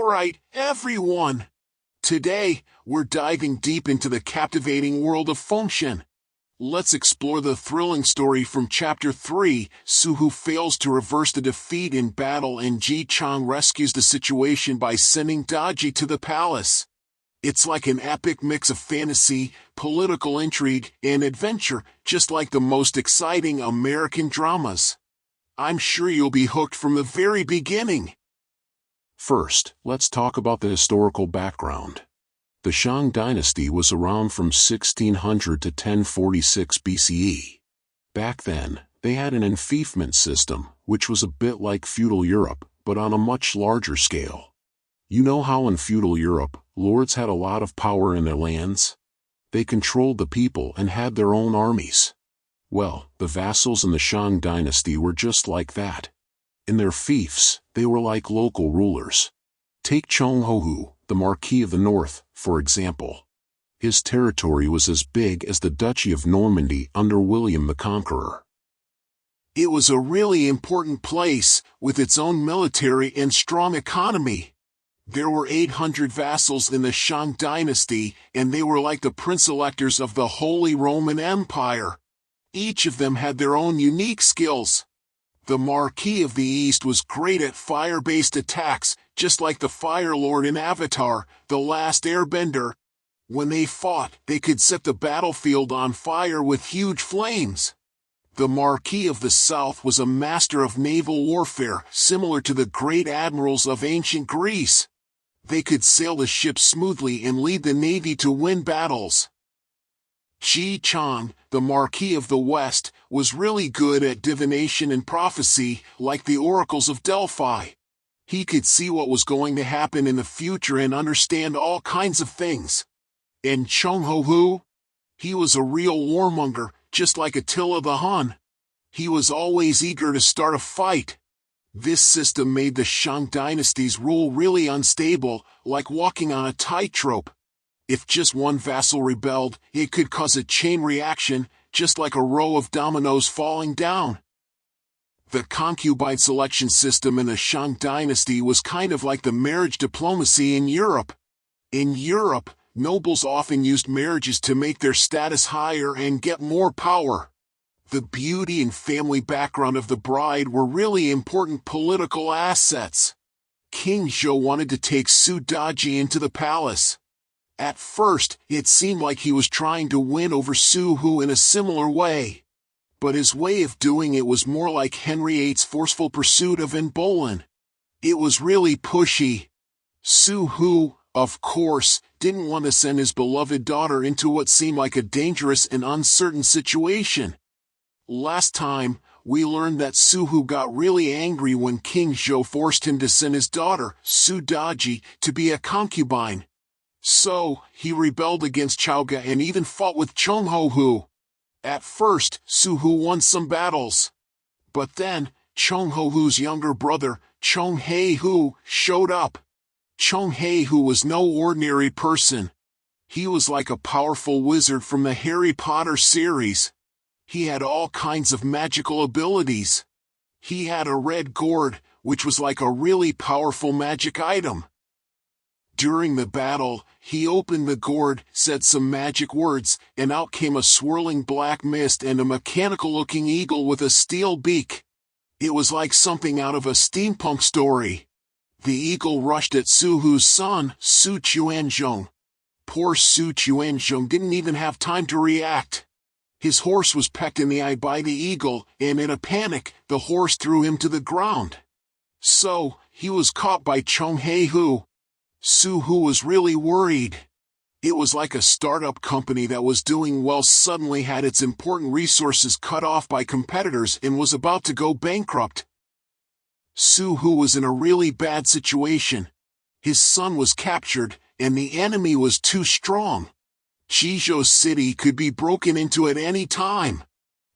Alright, everyone. Today, we're diving deep into the captivating world of Fengshen. Let's explore the thrilling story from Chapter 3, Su Hu fails to reverse the defeat in battle and Ji Chang rescues the situation by sending Daji to the palace. It's like an epic mix of fantasy, political intrigue, and adventure, just like the most exciting American dramas. I'm sure you'll be hooked from the very beginning. First, let's talk about the historical background. The Shang Dynasty was around from 1600 to 1046 BCE. Back then, they had an enfeoffment system, which was a bit like feudal Europe, but on a much larger scale. You know how in feudal Europe, lords had a lot of power in their lands? They controlled the people and had their own armies. Well, the vassals in the Shang Dynasty were just like that. In their fiefs, they were like local rulers. Take King Zhou, the Marquis of the North, for example. His territory was as big as the Duchy of Normandy under William the Conqueror. It was a really important place, with its own military and strong economy. There were 800 vassals in the Shang Dynasty, and they were like the prince-electors of the Holy Roman Empire. Each of them had their own unique skills. The Marquis of the East was great at fire-based attacks, just like the Fire Lord in Avatar, The Last Airbender. When they fought, they could set the battlefield on fire with huge flames. The Marquis of the South was a master of naval warfare, similar to the great admirals of ancient Greece. They could sail the ships smoothly and lead the navy to win battles. Ji Chang, the Marquis of the West, was really good at divination and prophecy, like the oracles of Delphi. He could see what was going to happen in the future and understand all kinds of things. And King Zhou? He was a real warmonger, just like Attila the Hun. He was always eager to start a fight. This system made the Shang Dynasty's rule really unstable, like walking on a tightrope. If just one vassal rebelled, it could cause a chain reaction, just like a row of dominoes falling down. The concubine selection system in the Shang Dynasty was kind of like the marriage diplomacy in Europe. In Europe, nobles often used marriages to make their status higher and get more power. The beauty and family background of the bride were really important political assets. King Zhou wanted to take Su Daji into the palace. At first, it seemed like he was trying to win over Su Hu in a similar way. But his way of doing it was more like Henry VIII's forceful pursuit of Anne Boleyn. It was really pushy. Su Hu, of course, didn't want to send his beloved daughter into what seemed like a dangerous and uncertain situation. Last time, we learned that Su Hu got really angry when King Zhou forced him to send his daughter, Su Daji, to be a concubine. So, he rebelled against Chaoga and even fought with King Zhou. At first, Su Hu won some battles. But then, King Zhou's younger brother, King Hu, showed up. King Hu was no ordinary person. He was like a powerful wizard from the Harry Potter series. He had all kinds of magical abilities. He had a red gourd, which was like a really powerful magic item. During the battle, he opened the gourd, said some magic words, and out came a swirling black mist and a mechanical-looking eagle with a steel beak. It was like something out of a steampunk story. The eagle rushed at Su Hu's son, Su Chuanzhong. Poor Su Chuanzhong didn't even have time to react. His horse was pecked in the eye by the eagle, and in a panic, the horse threw him to the ground. So, he was caught by King Hu. Su Hu was really worried. It was like a startup company that was doing well suddenly had its important resources cut off by competitors and was about to go bankrupt. Su Hu was in a really bad situation. His son was captured, and the enemy was too strong. Jizhou City could be broken into at any time.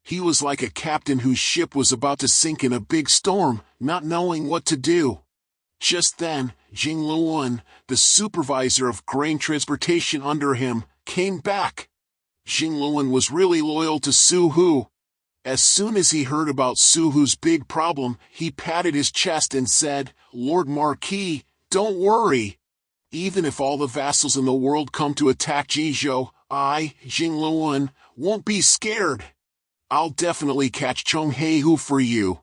He was like a captain whose ship was about to sink in a big storm, not knowing what to do. Just then, Jing Luan, the supervisor of grain transportation under him, came back. Jing Luan was really loyal to Su Hu. As soon as he heard about Su Hu's big problem, he patted his chest and said, "Lord Marquis, Don't worry. Even if all the vassals in the world come to attack Jizhou, I, Jing Luan, won't be scared. I'll definitely catch Chonghehu for you."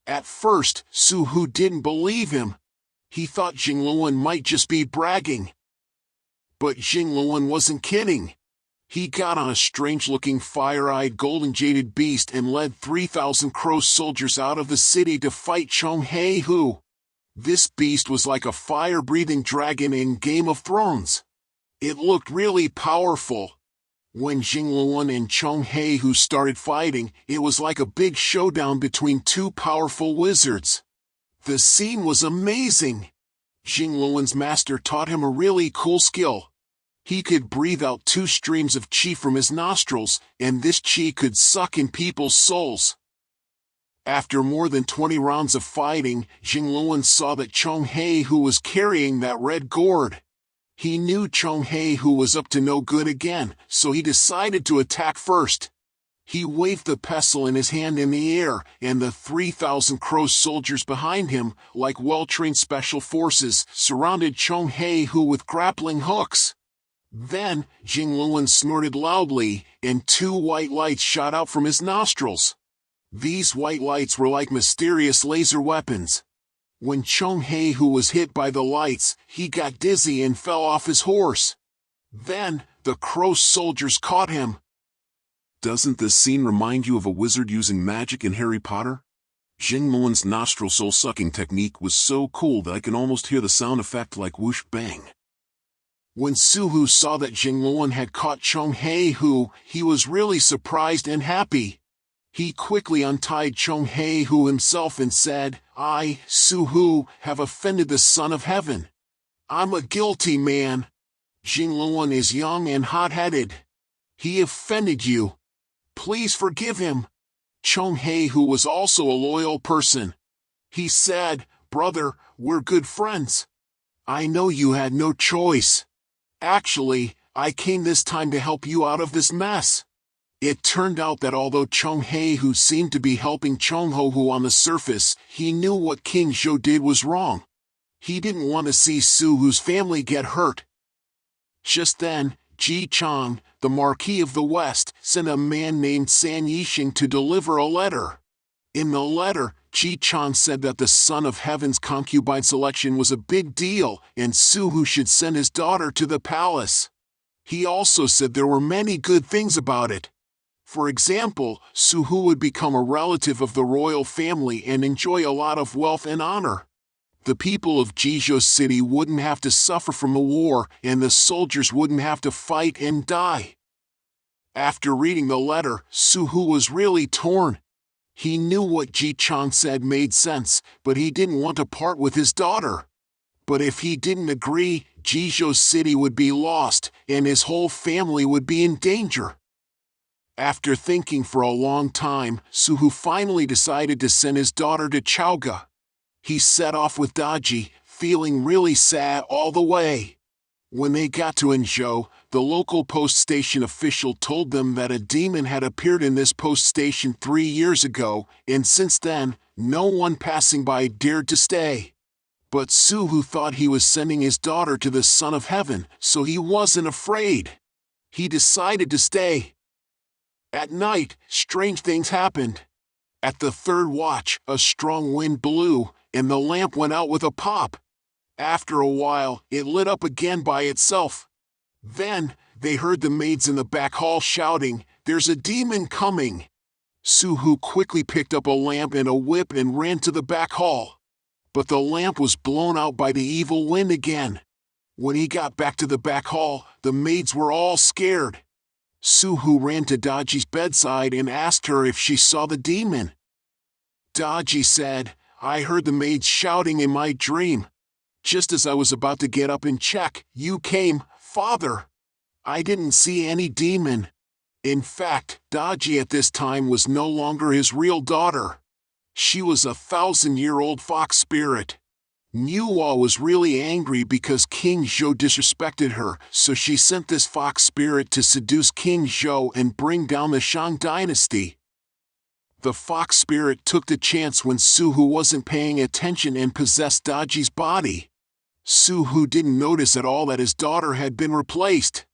At first, Su Hu didn't believe him. He thought Jing Luan might just be bragging. But Jing Luan wasn't kidding. He got on a strange-looking fire-eyed golden-jaded beast and led 3,000 crow soldiers out of the city to fight Chonghehu. This beast was like a fire-breathing dragon in Game of Thrones. It looked really powerful. When Jing Luan and Chonghehu started fighting, it was like a big showdown between two powerful wizards. The scene was amazing. Jing Luan's master taught him a really cool skill. He could breathe out 2 streams of qi from his nostrils, and this qi could suck in people's souls. After more than 20 rounds of fighting, Jing Luan saw that Chonghehu was carrying that red gourd. He knew Chonghehu was up to no good again, so he decided to attack first. He waved the pestle in his hand in the air, and the 3,000 crow soldiers behind him, like well-trained special forces, surrounded Chonghehu with grappling hooks. Then, Jing Luan snorted loudly, and 2 white lights shot out from his nostrils. These white lights were like mysterious laser weapons. When Chonghehu was hit by the lights, he got dizzy and fell off his horse. Then, the crow soldiers caught him. Doesn't this scene remind you of a wizard using magic in Harry Potter? Jing Luan's nostril soul-sucking technique was so cool that I can almost hear the sound effect like whoosh bang. When Su Hu saw that Jing Luan had caught Chonghehu, he was really surprised and happy. He quickly untied Chonghehu himself and said, "I, Su Hu, have offended the Son of Heaven. I'm a guilty man. Jing Luan is young and hot-headed. He offended you. Please forgive him." Chonghehu was also a loyal person. He said, "Brother, we're good friends. I know you had no choice. Actually, I came this time to help you out of this mess." It turned out that although Chonghehu seemed to be helping Chonghehu on the surface, he knew what King Zhou did was wrong. He didn't want to see Su Hu's family get hurt. Just then, Ji Chang, the Marquis of the West, sent a man named San Yixing to deliver a letter. In the letter, Ji Chang said that the Son of Heaven's concubine selection was a big deal, and Su Hu should send his daughter to the palace. He also said there were many good things about it. For example, Su Hu would become a relative of the royal family and enjoy a lot of wealth and honor. The people of Jizhou City wouldn't have to suffer from a war, and the soldiers wouldn't have to fight and die. After reading the letter, Su Hu was really torn. He knew what Ji Chang said made sense, but he didn't want to part with his daughter. But if he didn't agree, Jizhou City would be lost, and his whole family would be in danger. After thinking for a long time, Su Hu finally decided to send his daughter to Chaoga. He set off with Daji, feeling really sad all the way. When they got to Inzhou, the local post station official told them that a demon had appeared in this post station 3 years ago, and since then, no one passing by dared to stay. But Su Hu thought he was sending his daughter to the Son of Heaven, so he wasn't afraid. He decided to stay. At night, strange things happened. At the 3rd watch, a strong wind blew, and the lamp went out with a pop. After a while, it lit up again by itself. Then, they heard the maids in the back hall shouting, "There's a demon coming!" Su Hu quickly picked up a lamp and a whip and ran to the back hall. But the lamp was blown out by the evil wind again. When he got back to the back hall, the maids were all scared. Su Hu ran to Daji's bedside and asked her if she saw the demon. Daji said, "I heard the maids shouting in my dream. Just as I was about to get up and check, you came, Father. I didn't see any demon." In fact, Daji at this time was no longer his real daughter. She was a 1,000-year-old fox spirit. Nüwa was really angry because King Zhou disrespected her, so she sent this fox spirit to seduce King Zhou and bring down the Shang Dynasty. The fox spirit took the chance when Su Hu wasn't paying attention and possessed Daji's body. Su Hu didn't notice at all that his daughter had been replaced.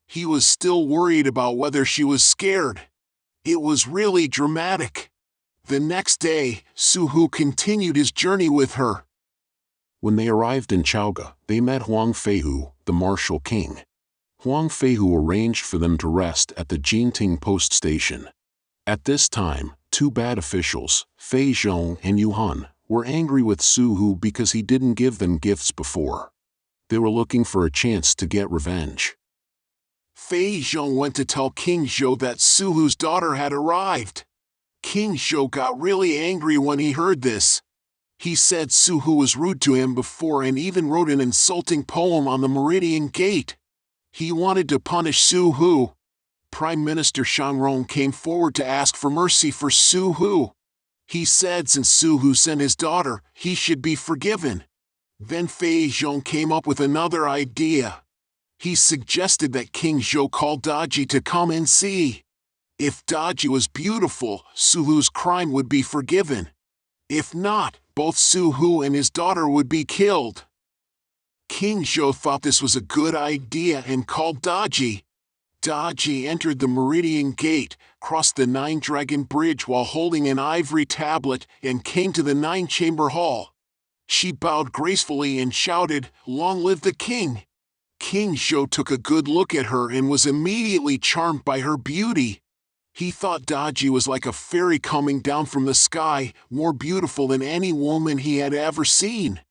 He was still worried about whether she was scared. It was really dramatic. The next day, Su Hu continued his journey with her. When they arrived in Chaoga, they met Huang Feihu, the martial king. Huang Feihu arranged for them to rest at the Jinting post station. At this time, two bad officials, Fei Zhong and Yu Han, were angry with Su Hu because he didn't give them gifts before. They were looking for a chance to get revenge. Fei Zhong went to tell King Zhou that Su Hu's daughter had arrived. King Zhou got really angry when he heard this. He said Su Hu was rude to him before and even wrote an insulting poem on the Meridian Gate. He wanted to punish Su Hu. Prime Minister Shang Rong came forward to ask for mercy for Su Hu. He said since Su Hu sent his daughter, he should be forgiven. Then Fei Zhong came up with another idea. He suggested that King Zhou call Daji to come and see. If Daji was beautiful, Su Hu's crime would be forgiven. If not, both Su Hu and his daughter would be killed. King Zhou thought this was a good idea and called Daji. Daji entered the Meridian Gate, crossed the Nine-Dragon Bridge while holding an ivory tablet, and came to the Nine-Chamber Hall. She bowed gracefully and shouted, "Long live the king!" King Zhou took a good look at her and was immediately charmed by her beauty. He thought Daji was like a fairy coming down from the sky, more beautiful than any woman he had ever seen.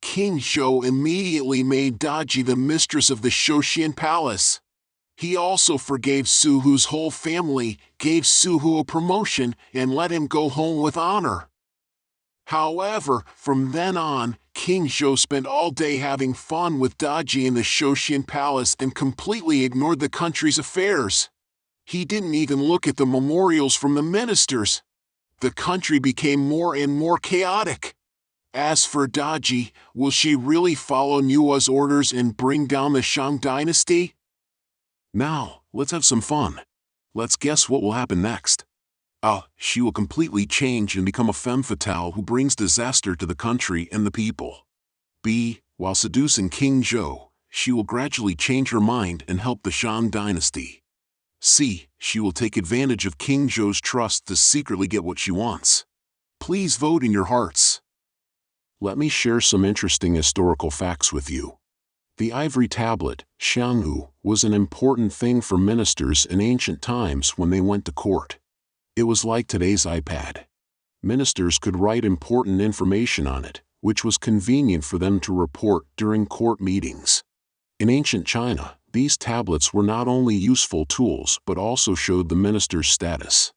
King Zhou immediately made Daji the mistress of the Shoshian Palace. He also forgave Su Hu's whole family, gave Su Hu a promotion, and let him go home with honor. However, from then on, King Zhou spent all day having fun with Daji in the Shoshian Palace and completely ignored the country's affairs. He didn't even look at the memorials from the ministers. The country became more and more chaotic. As for Daji, will she really follow Nüwa's orders and bring down the Shang Dynasty? Now, let's have some fun. Let's guess what will happen next. She will completely change and become a femme fatale who brings disaster to the country and the people. B. While seducing King Zhou, she will gradually change her mind and help the Shang Dynasty. C. She will take advantage of King Zhou's trust to secretly get what she wants. Please vote in your hearts. Let me share some interesting historical facts with you. The ivory tablet, Shanghu, was an important thing for ministers in ancient times when they went to court. It was like today's iPad. Ministers could write important information on it, which was convenient for them to report during court meetings. In ancient China, these tablets were not only useful tools but also showed the minister's status.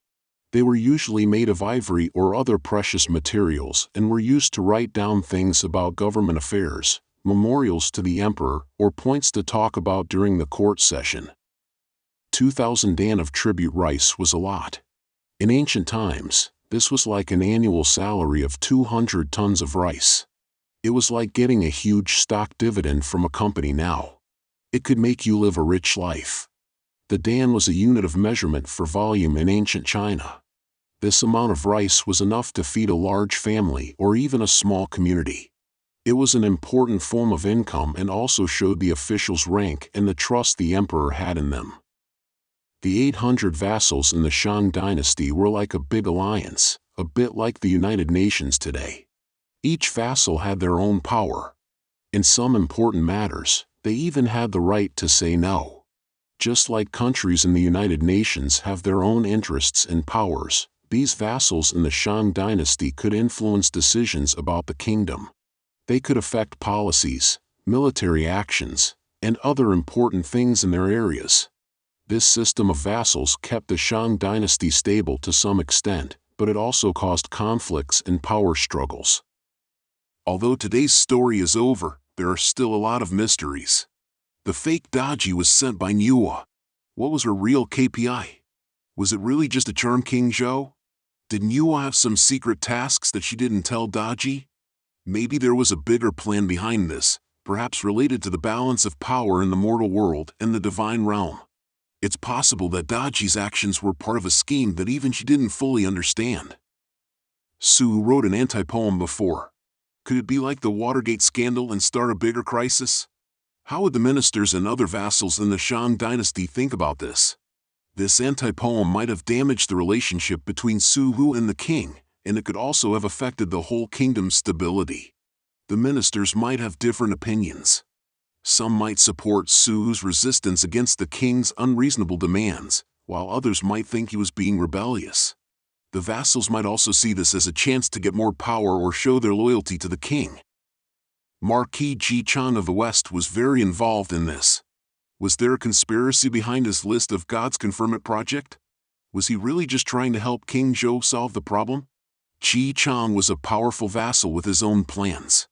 They were usually made of ivory or other precious materials and were used to write down things about government affairs, memorials to the emperor, or points to talk about during the court session. 2,000 dan of tribute rice was a lot. In ancient times, this was like an annual salary of 200 tons of rice. It was like getting a huge stock dividend from a company now. It could make you live a rich life. The dan was a unit of measurement for volume in ancient China. This amount of rice was enough to feed a large family or even a small community. It was an important form of income and also showed the officials' rank and the trust the emperor had in them. The 800 vassals in the Shang Dynasty were like a big alliance, a bit like the United Nations today. Each vassal had their own power. In some important matters, they even had the right to say no. Just like countries in the United Nations have their own interests and powers, these vassals in the Shang Dynasty could influence decisions about the kingdom. They could affect policies, military actions, and other important things in their areas. This system of vassals kept the Shang Dynasty stable to some extent, but it also caused conflicts and power struggles. Although today's story is over, there are still a lot of mysteries. The fake Daji was sent by Nüwa. What was her real KPI? Was it really just to charm King Zhou? Did Nüwa have some secret tasks that she didn't tell Daji? Maybe there was a bigger plan behind this, perhaps related to the balance of power in the mortal world and the divine realm. It's possible that Daji's actions were part of a scheme that even she didn't fully understand. Su wrote an anti-poem before. Could it be like the Watergate scandal and start a bigger crisis? How would the ministers and other vassals in the Shang Dynasty think about this? This anti-poem might have damaged the relationship between Su Hu and the king, and it could also have affected the whole kingdom's stability. The ministers might have different opinions. Some might support Su Hu's resistance against the king's unreasonable demands, while others might think he was being rebellious. The vassals might also see this as a chance to get more power or show their loyalty to the king. Marquis Ji Chan of the West was very involved in this. Was there a conspiracy behind his list of God's conferment project? Was he really just trying to help King Zhou solve the problem? Ji Chan was a powerful vassal with his own plans.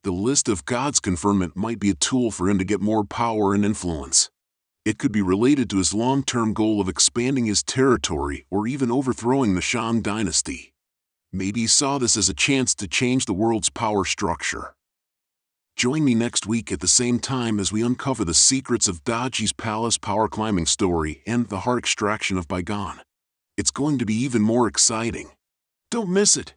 The list of God's conferment might be a tool for him to get more power and influence. It could be related to his long-term goal of expanding his territory or even overthrowing the Shang Dynasty. Maybe he saw this as a chance to change the world's power structure. Join me next week at the same time as we uncover the secrets of Daji's palace power climbing story and the heart extraction of Bygone. It's going to be even more exciting. Don't miss it!